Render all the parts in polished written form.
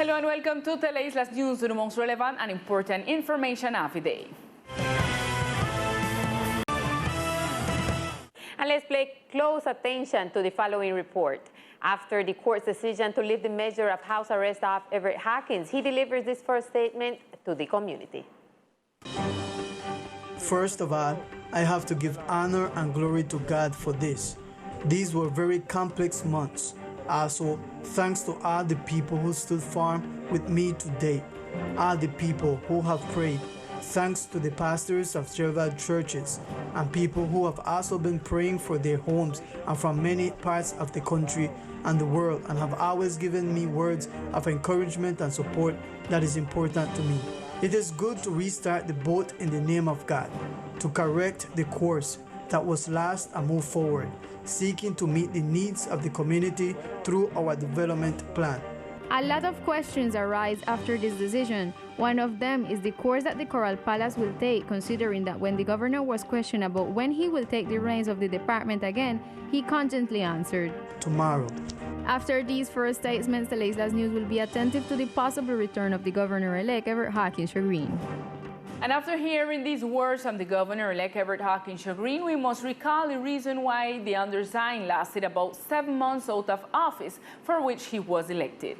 Hello and welcome to Teleislas News, the most relevant and important information of the day. And let's pay close attention to the following report. After the court's decision to lift the measure of house arrest of Everth Hawkins, he delivers this first statement to the community. First of all, I have to give honor and glory to God for this. These were very complex months. Also, thanks to all the people who stood firm with me today, all the people who have prayed, thanks to the pastors of several churches and people who have also been praying for their homes and from many parts of the country and the world and have always given me words of encouragement and support that is important to me. It is good to restart the boat in the name of God, to correct the course that was lost and move forward, seeking to meet the needs of the community through our development plan. A lot of questions arise after this decision. One of them is the course that the Coral Palace will take, considering that when the governor was questioned about when he will take the reins of the department again, he constantly answered, "Tomorrow." After these first statements, the Teleislas News will be attentive to the possible return of the governor-elect Everth Hawkins Green. And after hearing these words from the governor-elect Everth Hawkins Green, we must recall the reason why the undersigned lasted about 7 months out of office for which he was elected.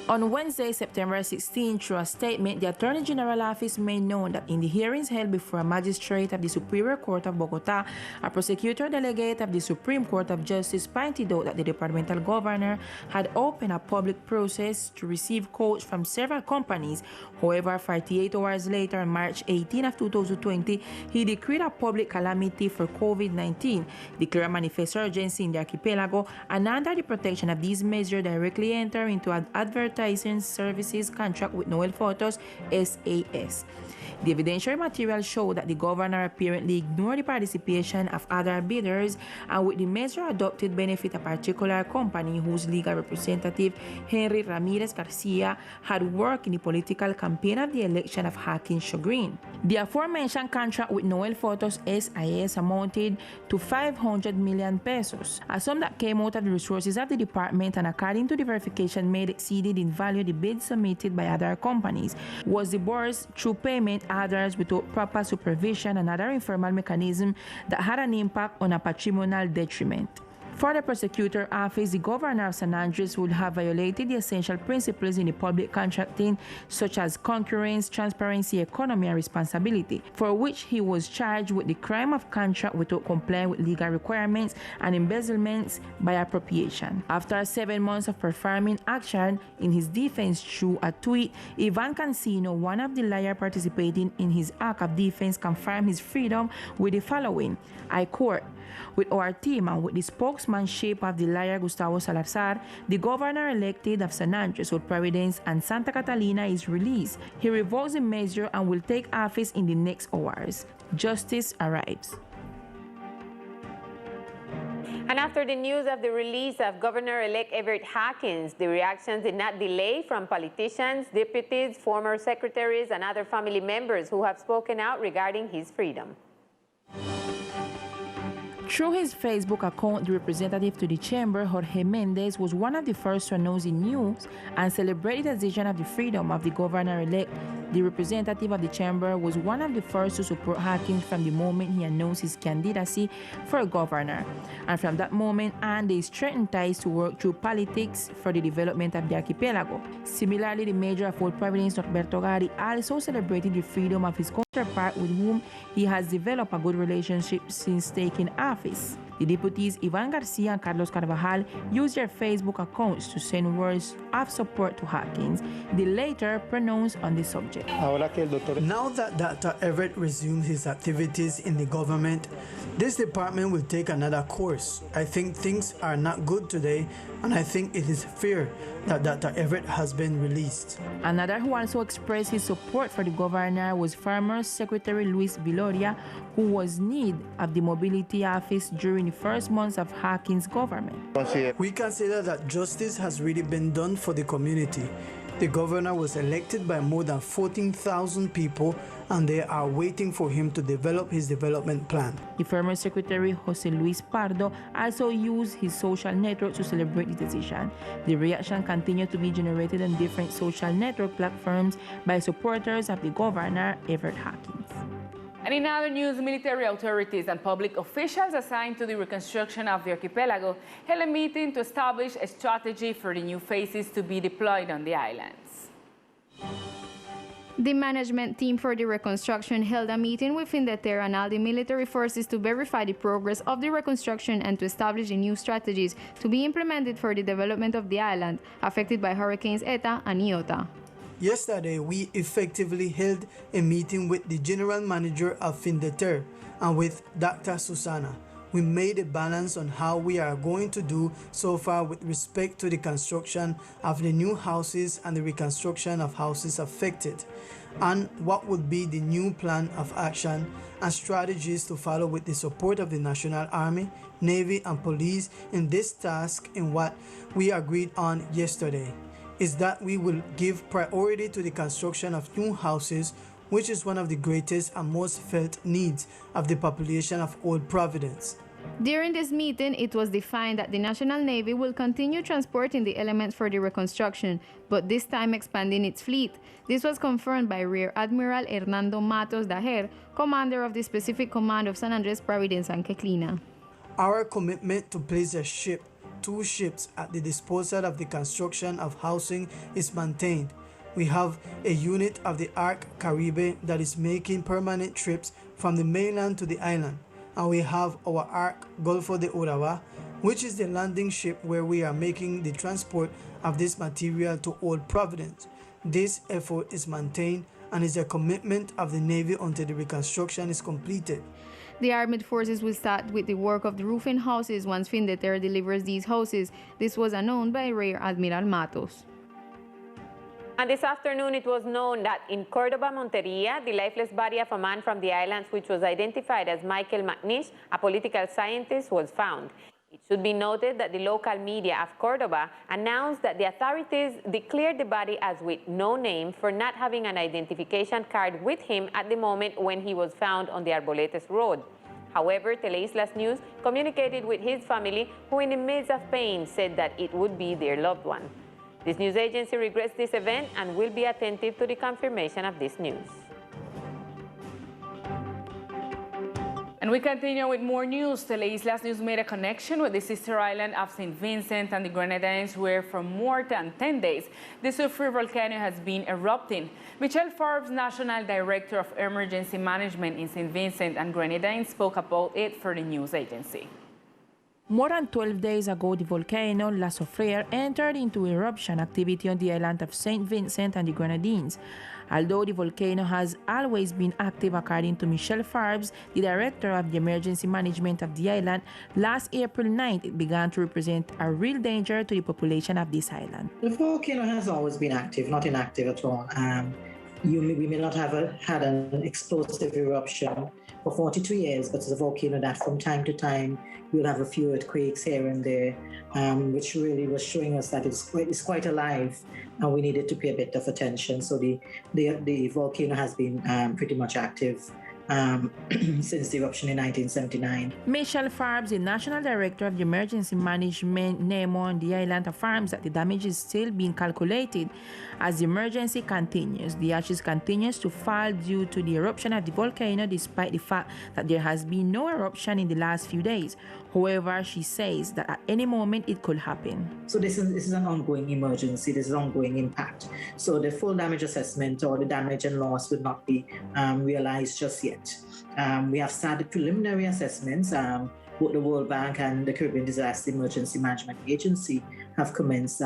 On Wednesday, September 16, through a statement, the Attorney General Office made known that in the hearings held before a magistrate of the Superior Court of Bogotá, a prosecutor delegate of the Supreme Court of Justice pointed out that the departmental governor had opened a public process to receive quotes from several companies. However, 48 hours later, on March 18 of 2020, he decreed a public calamity for COVID-19, declared a manifest urgency in the archipelago, and under the protection of these measures directly enter into an advertising services contract with Noel Photos SAS. The evidentiary material showed that the governor apparently ignored the participation of other bidders and with the measure adopted benefit a particular company whose legal representative, Henry Ramirez Garcia, had worked in the political campaign of the election of Hawkins Green. The aforementioned contract with Noel Photos SAS amounted to 500 million pesos, a sum that came out of the resources of the department and according to the verification made exceeded in value the bids submitted by other companies, was disbursed through payment orders without proper supervision and other informal mechanism that had an impact on a patrimonial detriment. For the prosecutor office, the governor of San Andres would have violated the essential principles in the public contracting, such as concurrence, transparency, economy, and responsibility, for which he was charged with the crime of contract without complying with legal requirements and embezzlements by appropriation. After 7 months of performing action in his defense through a tweet, Ivan Cancino, one of the lawyers participating in his act of defense, confirmed his freedom with the following: I quote, "With our team and with the spokesmanship of the lawyer Gustavo Salazar, the governor elected of San Andres, Old Providenc, and Santa Catalina is released. He revokes the measure and will take office in the next hours. Justice arrives." And after the news of the release of Governor-elect Everth Hawkins, the reactions did not delay from politicians, deputies, former secretaries, and other family members who have spoken out regarding his freedom. Through his Facebook account, the representative to the chamber, Jorge Mendez, was one of the first to announce the news and celebrate the decision of the freedom of the governor-elect. The representative of the chamber was one of the first to support Hawkins from the moment he announced his candidacy for governor. And from that moment on, they strengthened ties to work through politics for the development of the archipelago. Similarly, the mayor of Old Providenc, Norberto Gari, also celebrated the freedom of his counterpart with whom he has developed a good relationship since taking office. The deputies Ivan Garcia and Carlos Carvajal used their Facebook accounts to send words of support to Hawkins, the latter pronounced on the subject. Now that Dr. Everett resumed his activities in the government, this department will take another course. I think things are not good today, and I think it is fair that Dr. Everett has been released. Another who also expressed his support for the governor was former Secretary Luis Viloria, who was in need of the mobility office during the first months of Hawkins' government. We consider that justice has really been done for the community. The governor was elected by more than 14,000 people, and they are waiting for him to develop his development plan. The former secretary, Jose Luis Pardo, also used his social network to celebrate the decision. The reaction continued to be generated on different social network platforms by supporters of the governor, Everth Hawkins. And in other news, military authorities and public officials assigned to the reconstruction of the archipelago held a meeting to establish a strategy for the new phases to be deployed on the islands. The management team for the reconstruction held a meeting within the Terra and all the military forces to verify the progress of the reconstruction and to establish the new strategies to be implemented for the development of the island affected by Hurricanes Eta and Iota. Yesterday, we effectively held a meeting with the general manager of Findeter and with Dr. Susana. We made a balance on how we are going to do so far with respect to the construction of the new houses and the reconstruction of houses affected, and what would be the new plan of action and strategies to follow with the support of the National Army, Navy, and Police in this task. In what we agreed on yesterday is that we will give priority to the construction of new houses, which is one of the greatest and most felt needs of the population of Old Providence. During this meeting, it was defined that the National Navy will continue transporting the elements for the reconstruction, but this time expanding its fleet. This was confirmed by Rear Admiral Hernando Matos Daher, commander of the Specific Command of San Andres, Providence, and Queclina. Our commitment to place two ships at the disposal of the construction of housing is maintained. We have a unit of the Arc Caribe that is making permanent trips from the mainland to the island, and we have our Arc Golfo de Urabá, which is the landing ship where we are making the transport of this material to Old Providence. This effort is maintained and is a commitment of the Navy until the reconstruction is completed. The armed forces will start with the work of the roofing houses once Findeter delivers these houses. This was announced by Rear Admiral Matos. And this afternoon, it was known that in Cordoba, Monteria, the lifeless body of a man from the islands, which was identified as Michael Magness, a political scientist, was found. It should be noted that the local media of Cordoba announced that the authorities declared the body as with no name for not having an identification card with him at the moment when he was found on the Arboletes Road. However, Teleislas News communicated with his family, who in the midst of pain said that it would be their loved one. This news agency regrets this event and will be attentive to the confirmation of this news. And we continue with more news. Teleislas News made a connection with the sister island of Saint Vincent and the Granadines, where for more than 10 days, the sulfur volcano has been erupting. Michelle Forbes, National Director of Emergency Management in Saint Vincent and Grenadines, spoke about it for the news agency. More than 12 days ago, the volcano La Soufrière entered into eruption activity on the island of Saint Vincent and the Grenadines. Although the volcano has always been active, according to Michelle Forbes, the director of the emergency management of the island, last April 9th, it began to represent a real danger to the population of this island. The volcano has always been active, not inactive at all. We may not have had an explosive eruption for 42 years, but it's a volcano that from time to time we'll have a few earthquakes here and there, which really was showing us that it's quite alive, and we needed to pay a bit of attention. So the volcano has been pretty much active since the eruption in 1979. Michelle Forbes, the National Director of the Emergency Management NEMO on the island, affirms that the damage is still being calculated as the emergency continues. The ashes continues to fall due to the eruption of the volcano, despite the fact that there has been no eruption in the last few days. However, she says that at any moment it could happen. So this is an ongoing emergency. This is an ongoing impact. So the full damage assessment or the damage and loss would not be realized just yet. We have started preliminary assessments. Both the World Bank and the Caribbean Disaster Emergency Management Agency have commenced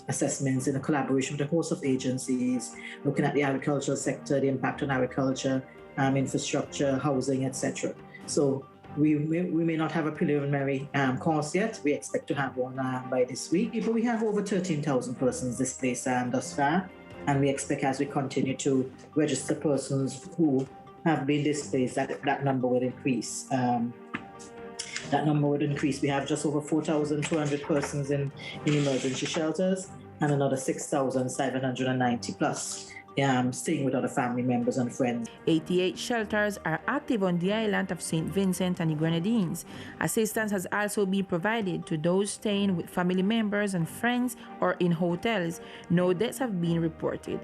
assessments in a collaboration with a host of agencies, looking at the agricultural sector, the impact on agriculture, infrastructure, housing, etc. So we may not have a preliminary course yet. We expect to have one by this week. But we have over 13,000 persons displaced thus far, and we expect as we continue to register persons who have been displaced, that number will increase. That number would increase. We have just over 4,200 persons in emergency shelters, and another 6,790 plus staying with other family members and friends. 88 shelters are active on the island of Saint Vincent and the Grenadines. Assistance has also been provided to those staying with family members and friends or in hotels. No deaths have been reported.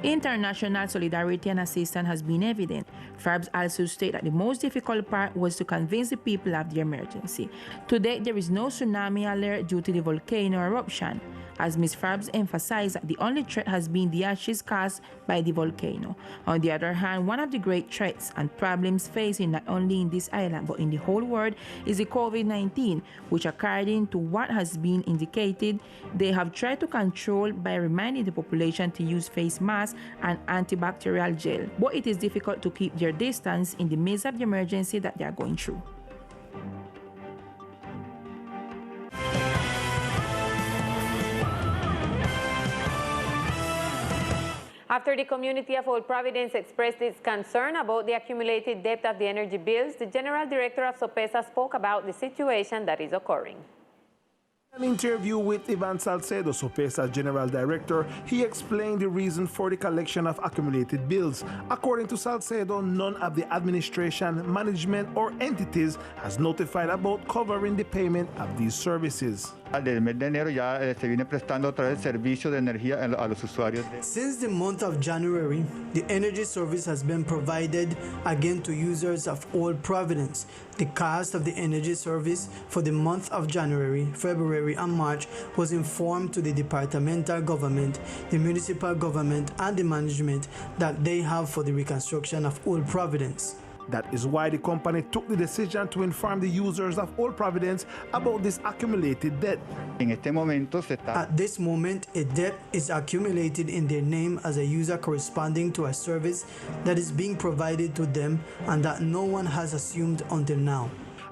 International solidarity and assistance has been evident. FARBs also state that the most difficult part was to convince the people of the emergency. Today, there is no tsunami alert due to the volcano eruption. As Ms. FARBs emphasized, the only threat has been the ashes caused by the volcano. On the other hand, one of the great threats and problems facing not only in this island but in the whole world is the COVID-19, which according to what has been indicated, they have tried to control by reminding the population to use face masks and antibacterial gel. But it is difficult to keep their distance in the midst of the emergency that they are going through. After the community of Old Providence expressed its concern about the accumulated debt of the energy bills, the General Director of SOPESA spoke about the situation that is occurring. In an interview with Ivan Salcedo, SOPESA's General Director, he explained the reason for the collection of accumulated bills. According to Salcedo, none of the administration, management, or entities has notified about covering the payment of these services. Desde el mes de enero ya se viene prestando otra vez servicio de energía a los usuarios. Since the month of January, the energy service has been provided again to users of Old Providence. The cost of the energy service for the month of January, February, and March was informed to the departmental government, the municipal government, and the management that they have for the reconstruction of Old Providence. That is why the company took the decision to inform the users of Old Providence about this accumulated debt. At this moment, a debt is accumulated in their name as a user corresponding to a service that is being provided to them and that no one has assumed until now.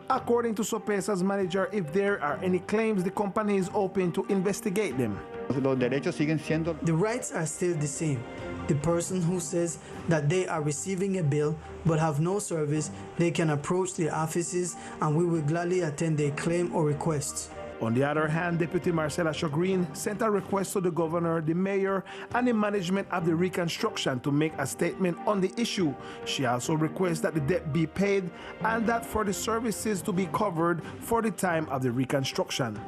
According to SOPESA's manager, if there are any claims, the company is open to investigate them. The rights are still the same. The person who says that they are receiving a bill but have no service, they can approach the offices and we will gladly attend their claim or request. On the other hand, Deputy Marcella Chagrin sent a request to the governor, the mayor, and the management of the Reconstruction to make a statement on the issue. She also requests that the debt be paid and that for the services to be covered for the time of the Reconstruction.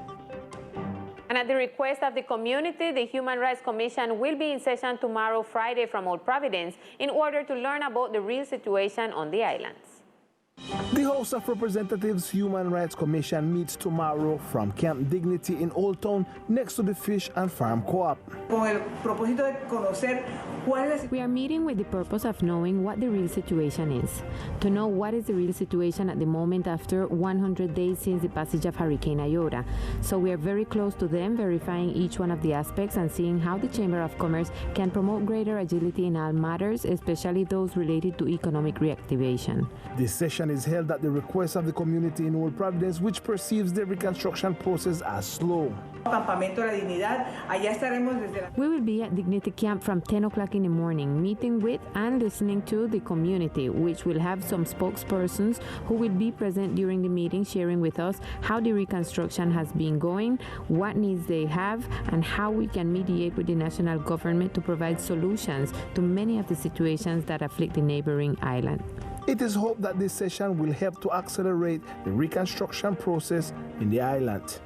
And at the request of the community, the Human Rights Commission will be in session tomorrow, Friday, from Old Providence in order to learn about the real situation on the islands. The House of Representatives Human Rights Commission meets tomorrow from Camp Dignity in Old Town next to the Fish and Farm Co-op. We are meeting with the purpose of knowing what the real situation is, to know what is the real situation at the moment after 100 days since the passage of Hurricane Iota. So we are very close to them, verifying each one of the aspects and seeing how the Chamber of Commerce can promote greater agility in all matters, especially those related to economic reactivation. This session is held at the request of the community in Old Providence, which perceives the reconstruction process as slow. We will be at Dignity Camp from 10 o'clock in the morning, meeting with and listening to the community, which will have some spokespersons who will be present during the meeting, sharing with us how the reconstruction has been going, what needs they have, and how we can mediate with the national government to provide solutions to many of the situations that afflict the neighboring island. It is hoped that this session will help to accelerate the reconstruction process in the island.